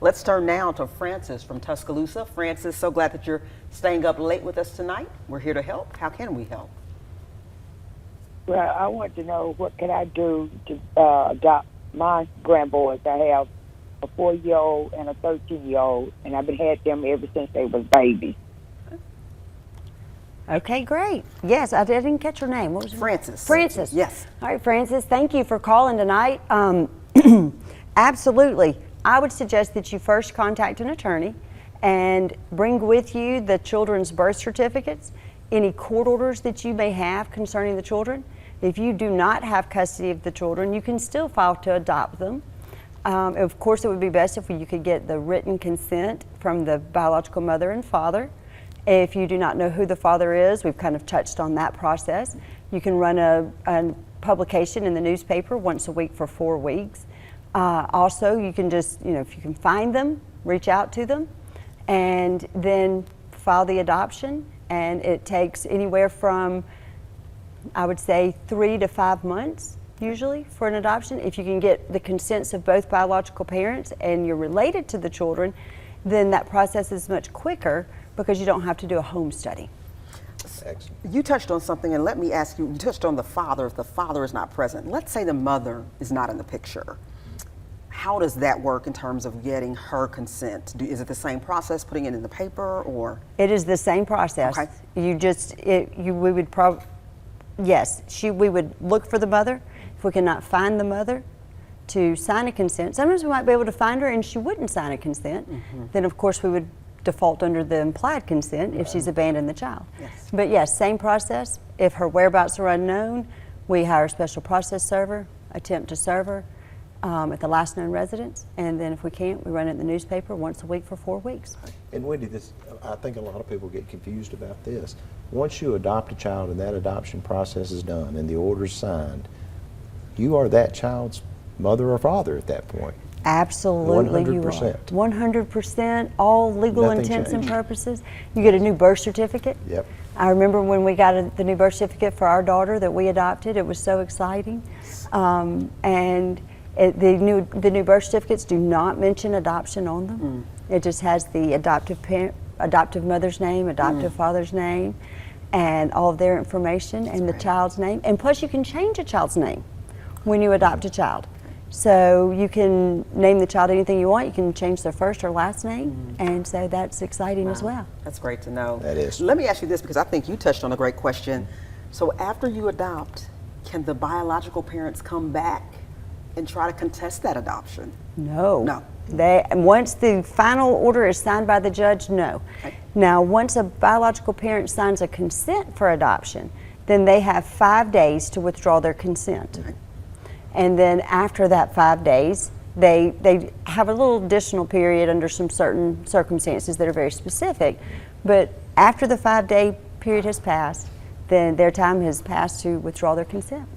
Let's turn now to Francis from Tuscaloosa. Francis, so glad that you're staying up late with us tonight. We're here to help. How can we help? Well, I want to know what can I do to adopt my grandboys. I have a 4-year-old and a 13-year-old, and I've been had them ever since they was babies. Okay, great. Yes, I didn't catch your name. What was your Francis. Francis. Yes. All right, Francis, thank you for calling tonight. Absolutely. I would suggest that you first contact an attorney and bring with you the children's birth certificates, any court orders that you may have concerning the children. If you do not have custody of the children, you can still file to adopt them. Of course, it would be best if you could get the written consent from the biological mother and father. If you do not know who the father is, we've kind of touched on that process. You can run a publication in the newspaper once a week for 4 weeks. Also, you can just, if you can find them, reach out to them, and then file the adoption. And it takes anywhere from, I would say, 3 to 5 months usually for an adoption. If you can get the consents of both biological parents and you're related to the children, then that process is much quicker because you don't have to do a home study. Excellent. You touched on something, and let me ask you, you touched on the father. If the father is not present, let's say the mother is not in the picture. How does that work in terms of getting her consent? Is it the same process, putting it in the paper, or? It is the same process. Okay. We would look for the mother. If we cannot find the mother to sign a consent, sometimes we might be able to find her and she wouldn't sign a consent. Then of course we would default under the implied consent if she's abandoned the child. Yes. But yes, same process. If her whereabouts are unknown, we hire a special process server, attempt to serve her at the last known residence, and then if we can't, we run it in the newspaper once a week for 4 weeks. And Wendy, I think a lot of people get confused about this. Once you adopt a child and that adoption process is done and the order's signed, you are that child's mother or father at that point. Absolutely, 100%. you are. 100%, all legal Nothing intents and changed. purposes. You get a new birth certificate. Yep. I remember when we got the new birth certificate for our daughter that we adopted. It was so exciting. The new birth certificates do not mention adoption on them. It just has the adoptive mother's name, adoptive father's name, and all of their information and the child's name. And plus, you can change a child's name when you adopt a child. So you can name the child anything you want. You can change their first or last name, and so that's exciting as well. That's great to know. That is. Let me ask you this, because I think you touched on a great question. So after you adopt, can the biological parents come back and try to contest that adoption? No. No. Once the final order is signed by the judge, no. Okay. Now, once a biological parent signs a consent for adoption, then they have 5 days to withdraw their consent. Okay. And then after that 5 days, they have a little additional period under some certain circumstances that are very specific. But after the 5-day period has passed, then their time has passed to withdraw their consent.